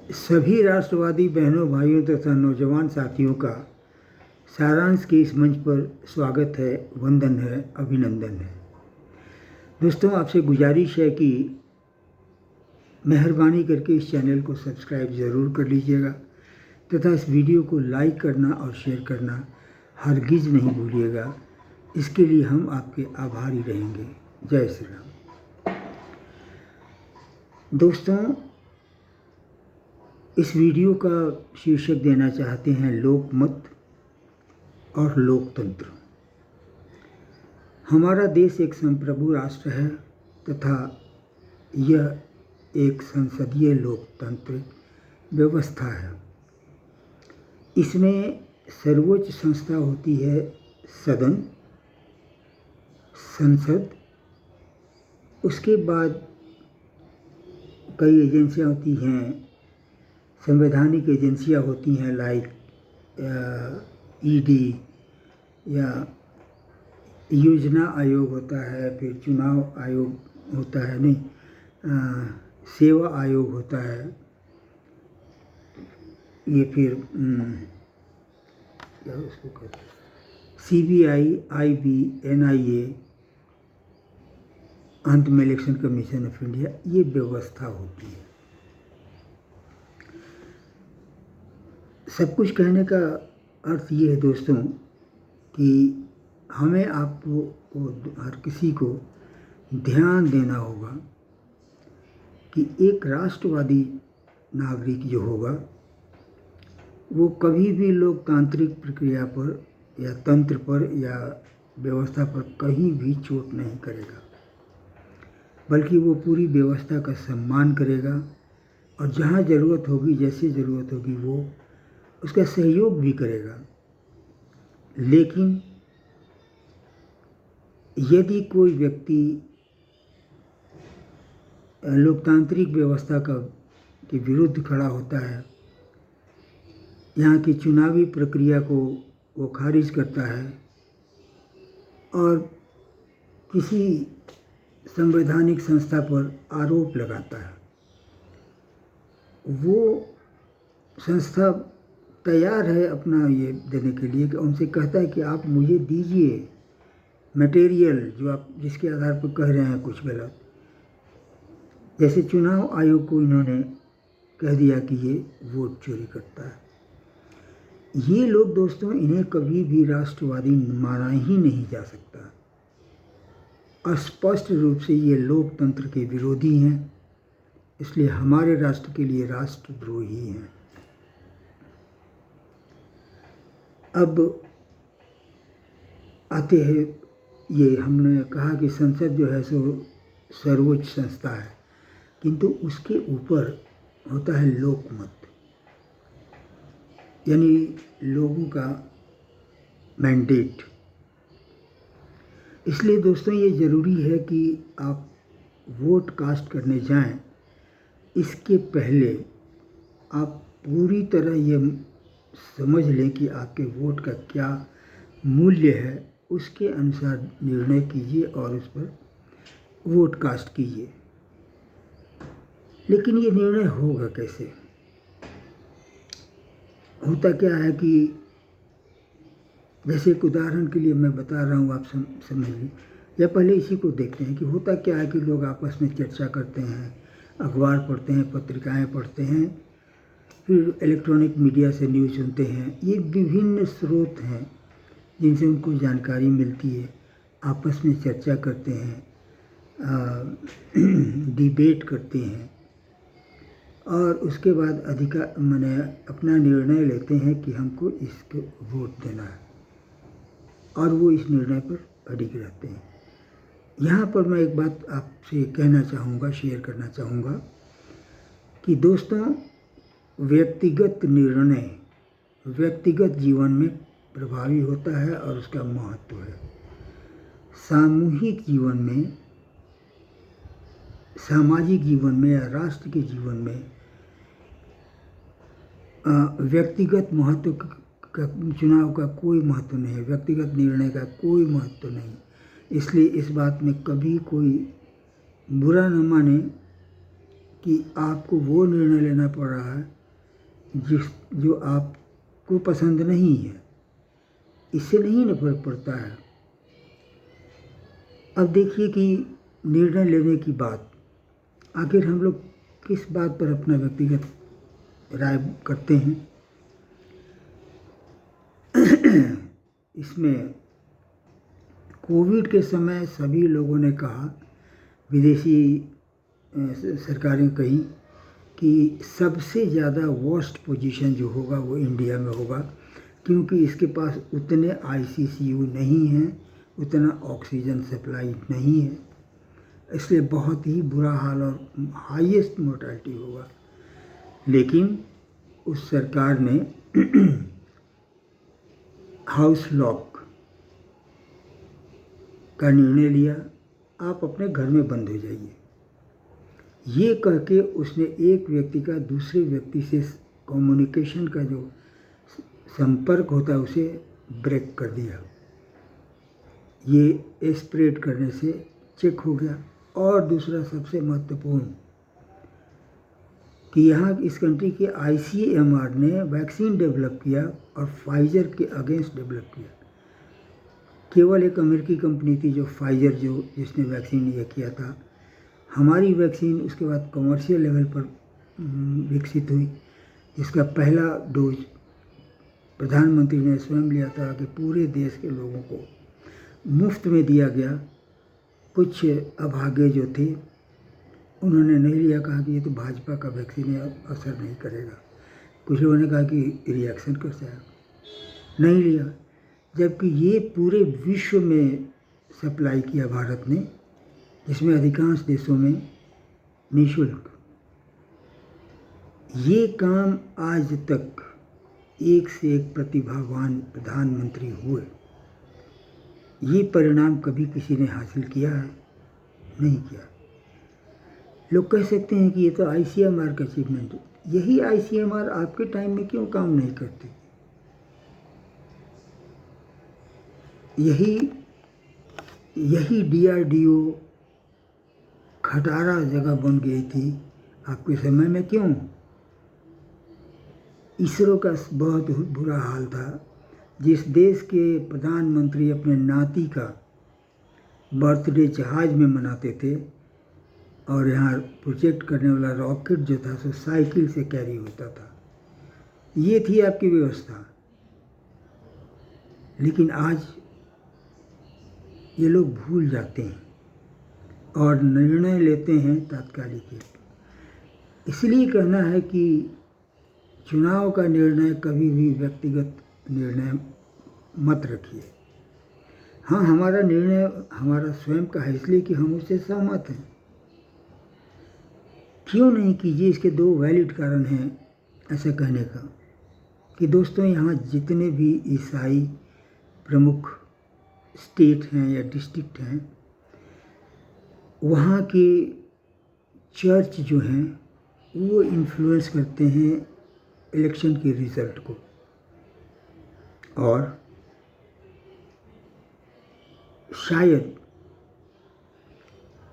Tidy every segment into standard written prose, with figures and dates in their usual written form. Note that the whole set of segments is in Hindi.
सभी राष्ट्रवादी बहनों भाइयों तथा नौजवान साथियों का सारांश के इस मंच पर स्वागत है, वंदन है, अभिनंदन है। दोस्तों, आपसे गुजारिश है कि मेहरबानी करके इस चैनल को सब्सक्राइब ज़रूर कर लीजिएगा तथा इस वीडियो को लाइक करना और शेयर करना हरगिज़ नहीं भूलिएगा। इसके लिए हम आपके आभारी रहेंगे। जय श्री राम। दोस्तों, इस वीडियो का शीर्षक देना चाहते हैं लोकमत और लोकतंत्र। हमारा देश एक संप्रभु राष्ट्र है तथा यह एक संसदीय लोकतांत्रिक व्यवस्था है। इसमें सर्वोच्च संस्था होती है सदन, संसद। उसके बाद कई एजेंसियां होती हैं, संवैधानिक एजेंसियां होती हैं, लाइक ईडी या योजना आयोग होता है, फिर चुनाव आयोग होता है, सेवा आयोग होता है, ये फिर क्या उसको कहते हैं, सीबीआई, आईबी, एनआईए, अंत में इलेक्शन कमीशन ऑफ इंडिया। ये व्यवस्था होती है। सब कुछ कहने का अर्थ ये है दोस्तों कि हमें आपको हर किसी को ध्यान देना होगा कि एक राष्ट्रवादी नागरिक जो होगा वो कभी भी लोकतांत्रिक प्रक्रिया पर या तंत्र पर या व्यवस्था पर कहीं भी चोट नहीं करेगा, बल्कि वो पूरी व्यवस्था का सम्मान करेगा और जहाँ ज़रूरत होगी, जैसे ज़रूरत होगी, वो उसका सहयोग भी करेगा। लेकिन यदि कोई व्यक्ति लोकतांत्रिक व्यवस्था के विरुद्ध खड़ा होता है, यहाँ की चुनावी प्रक्रिया को वो खारिज करता है और किसी संवैधानिक संस्था पर आरोप लगाता है, वो संस्था तैयार है अपना ये देने के लिए कि उनसे कहता है कि आप मुझे दीजिए मटेरियल जो आप जिसके आधार पर कह रहे हैं कुछ गलत। जैसे चुनाव आयोग को इन्होंने कह दिया कि ये वोट चोरी करता है। ये लोग दोस्तों, इन्हें कभी भी राष्ट्रवादी माना ही नहीं जा सकता। स्पष्ट रूप से ये लोकतंत्र के विरोधी हैं, इसलिए हमारे राष्ट्र के लिए राष्ट्रद्रोही हैं। अब आते हैं, ये हमने कहा कि संसद जो है सो सर्वोच्च संस्था है, किंतु उसके ऊपर होता है लोकमत, यानी लोगों का मैंडेट। इसलिए दोस्तों, ये ज़रूरी है कि आप वोट कास्ट करने जाएं, इसके पहले आप पूरी तरह ये समझ लें कि आपके वोट का क्या मूल्य है, उसके अनुसार निर्णय कीजिए और उस पर वोट कास्ट कीजिए। लेकिन ये निर्णय होगा कैसे? होता क्या है कि जैसे एक उदाहरण के लिए मैं बता रहा हूँ, आप समझिए। या पहले इसी को देखते हैं कि होता क्या है कि लोग आपस में चर्चा करते हैं, अखबार पढ़ते हैं, पत्रिकाएं पढ़ते हैं, फिर इलेक्ट्रॉनिक मीडिया से न्यूज़ सुनते हैं। ये विभिन्न स्रोत हैं जिनसे उनको जानकारी मिलती है, आपस में चर्चा करते हैं, डिबेट करते हैं और उसके बाद अपना निर्णय लेते हैं कि हमको इसको वोट देना है और वो इस निर्णय पर अडिग रहते हैं। यहाँ पर मैं एक बात आपसे कहना चाहूँगा, शेयर करना चाहूँगा कि दोस्तों, व्यक्तिगत निर्णय व्यक्तिगत जीवन में प्रभावी होता है और उसका महत्व है। सामूहिक जीवन में, सामाजिक जीवन में या राष्ट्र के जीवन में व्यक्तिगत महत्व का, चुनाव का कोई महत्व नहीं है, व्यक्तिगत निर्णय का कोई महत्व नहीं। इसलिए इस बात में कभी कोई बुरा न माने कि आपको वो निर्णय लेना पड़ रहा है जो आपको पसंद नहीं है, इससे नहीं ना फर्क पड़ता है। अब देखिए कि निर्णय लेने की बात, आखिर हम लोग किस बात पर अपना व्यक्तिगत राय करते हैं। इसमें कोविड के समय सभी लोगों ने कहा, विदेशी सरकारें कही कि सबसे ज़्यादा वर्स्ट पोजीशन जो होगा वो इंडिया में होगा, क्योंकि इसके पास उतने आईसीसीयू नहीं हैं, उतना ऑक्सीजन सप्लाई नहीं है, इसलिए बहुत ही बुरा हाल और हाईएस्ट मोर्टेलिटी होगा। लेकिन उस सरकार ने हाउस लॉक का निर्णय लिया, आप अपने घर में बंद हो जाइए। ये कह के उसने एक व्यक्ति का दूसरे व्यक्ति से कम्युनिकेशन का जो संपर्क होता है उसे ब्रेक कर दिया। ये स्प्रेड करने से चेक हो गया। और दूसरा सबसे महत्वपूर्ण कि यहाँ इस कंट्री के ICMR ने वैक्सीन डेवलप किया और फाइजर के अगेंस्ट डेवलप किया। केवल एक अमेरिकी कंपनी थी जो फाइजर, जिसने वैक्सीन ये किया था। हमारी वैक्सीन उसके बाद कमर्शियल लेवल पर विकसित हुई। इसका पहला डोज प्रधानमंत्री ने स्वयं लिया था कि पूरे देश के लोगों को मुफ्त में दिया गया। कुछ अभागे जो थे उन्होंने नहीं लिया, कहा कि ये तो भाजपा का वैक्सीन है, असर नहीं करेगा। कुछ लोगों ने कहा कि रिएक्शन कर जाएगा, नहीं लिया। जबकि ये पूरे विश्व में सप्लाई किया भारत ने, जिसमें अधिकांश देशों में निःशुल्क। ये काम आज तक एक से एक प्रतिभावान प्रधानमंत्री हुए, ये परिणाम कभी किसी ने हासिल किया है? नहीं किया। लोग कह सकते हैं कि ये तो ICMR का अचीवमेंट है। यही ICMR आपके टाइम में क्यों काम नहीं करती? यही DRDO खटारा जगह बन गई थी आपके समय में, क्यों? इसरो का बहुत बुरा हाल था। जिस देश के प्रधानमंत्री अपने नाती का बर्थडे जहाज में मनाते थे, और यहाँ प्रोजेक्ट करने वाला रॉकेट जो था सो साइकिल से कैरी होता था, ये थी आपकी व्यवस्था। लेकिन आज ये लोग भूल जाते हैं और निर्णय लेते हैं तात्कालिक। इसलिए कहना है कि चुनाव का निर्णय कभी भी व्यक्तिगत निर्णय मत रखिए। हाँ, हमारा निर्णय हमारा स्वयं का है, इसलिए कि हम उससे सहमत हैं। क्यों नहीं कीजिए? इसके दो वैलिड कारण हैं ऐसा कहने का कि दोस्तों, यहाँ जितने भी ईसाई प्रमुख स्टेट हैं या डिस्ट्रिक्ट हैं, वहाँ के चर्च जो हैं वो इन्फ्लुएंस करते हैं इलेक्शन के रिज़ल्ट को। और शायद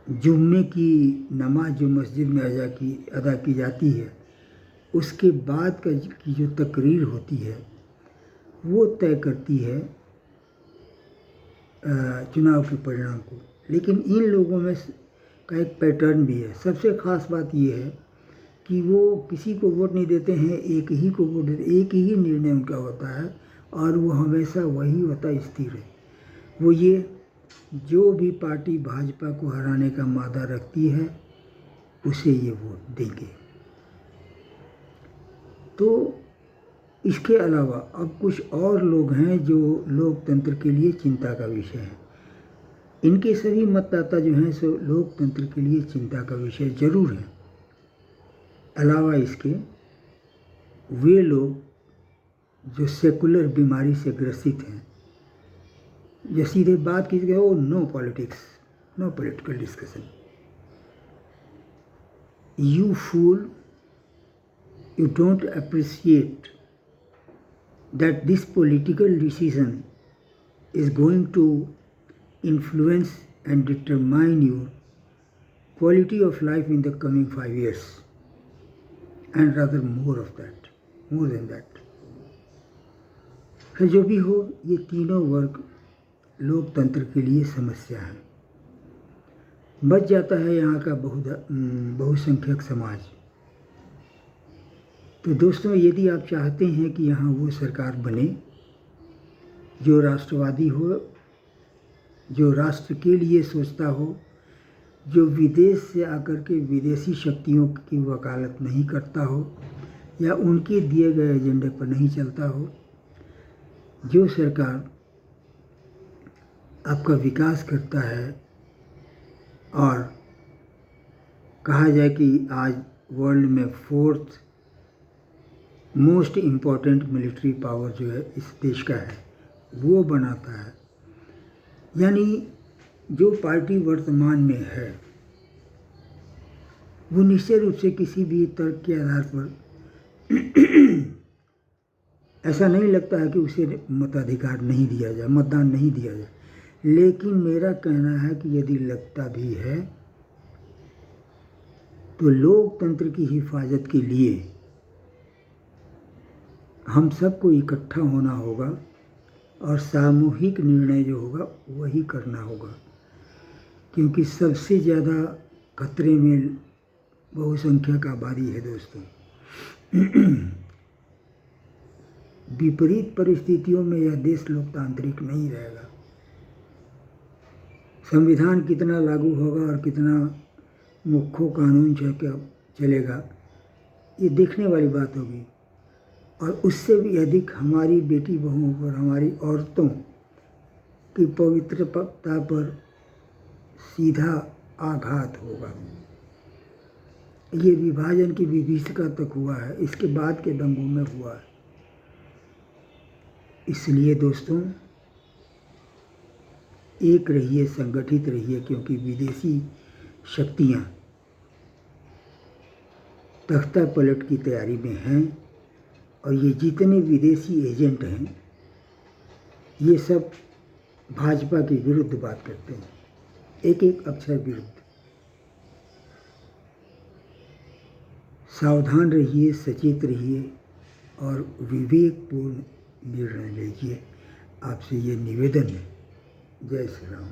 जुम्मे की नमाज जो मस्जिद में अदा की जाती है, उसके बाद की जो तकरीर होती है वो तय करती है चुनाव के परिणाम को। लेकिन इन लोगों में का एक पैटर्न भी है। सबसे ख़ास बात ये है कि वो किसी को वोट नहीं देते हैं, एक ही को वोट देते, एक ही निर्णय उनका होता है और वो हमेशा वही होता स्थिर है। वो ये जो भी पार्टी भाजपा को हराने का मादा रखती है उसे ये वोट देंगे। तो इसके अलावा अब कुछ और लोग हैं जो लोकतंत्र के लिए चिंता का विषय है। इनके सभी मतदाता जो हैं सो लोकतंत्र के लिए चिंता का विषय जरूर है। अलावा इसके वे लोग जो सेकुलर बीमारी से ग्रसित हैं, जो सीधे बात की गई हो, no politics, no political discussion. You fool, you don't appreciate that this political decision is going to influence and determine your quality of life in the coming 5 years, and rather more than that. जो भी हो, ये तीनों वर्ग लोकतंत्र के लिए समस्या है। बच जाता है यहाँ का बहुसंख्यक समाज। तो दोस्तों, यदि आप चाहते हैं कि यहाँ वो सरकार बने जो राष्ट्रवादी हो, जो राष्ट्र के लिए सोचता हो, जो विदेश से आकर के विदेशी शक्तियों की वकालत नहीं करता हो या उनके दिए गए एजेंडे पर नहीं चलता हो, जो सरकार आपका विकास करता है और कहा जाए कि आज वर्ल्ड में 4th most important military power जो है इस देश का है, वो बनाता है। यानी जो पार्टी वर्तमान में है वो निश्चित रूप से किसी भी तर्क के आधार पर ऐसा नहीं लगता है कि उसे मताधिकार नहीं दिया जाए, मतदान नहीं दिया जाए। लेकिन मेरा कहना है कि यदि लगता भी है तो लोकतंत्र की हिफाजत के लिए हम सबको इकट्ठा होना होगा और सामूहिक निर्णय जो होगा वही करना होगा, क्योंकि सबसे ज़्यादा खतरे में बहुसंख्यक आबादी है दोस्तों। विपरीत परिस्थितियों में यह देश लोकतांत्रिक नहीं रहेगा। संविधान कितना लागू होगा और कितना मुख्य कानून चलेगा, ये देखने वाली बात होगी। और उससे भी अधिक हमारी बेटी बहुओं पर, हमारी औरतों की पवित्रता पर सीधा आघात होगा। ये विभाजन की विभीषिका तक हुआ है, इसके बाद के दंगों में हुआ है। इसलिए दोस्तों, एक रहिए, संगठित रहिए, क्योंकि विदेशी शक्तियाँ तख्ता पलट की तैयारी में हैं और ये जितने विदेशी एजेंट हैं ये सब भाजपा के विरुद्ध बात करते हैं, एक एक अक्षर विरुद्ध। सावधान रहिए, सचेत रहिए और विवेकपूर्ण निर्णय लीजिए। आपसे ये निवेदन है। जय श्री राम।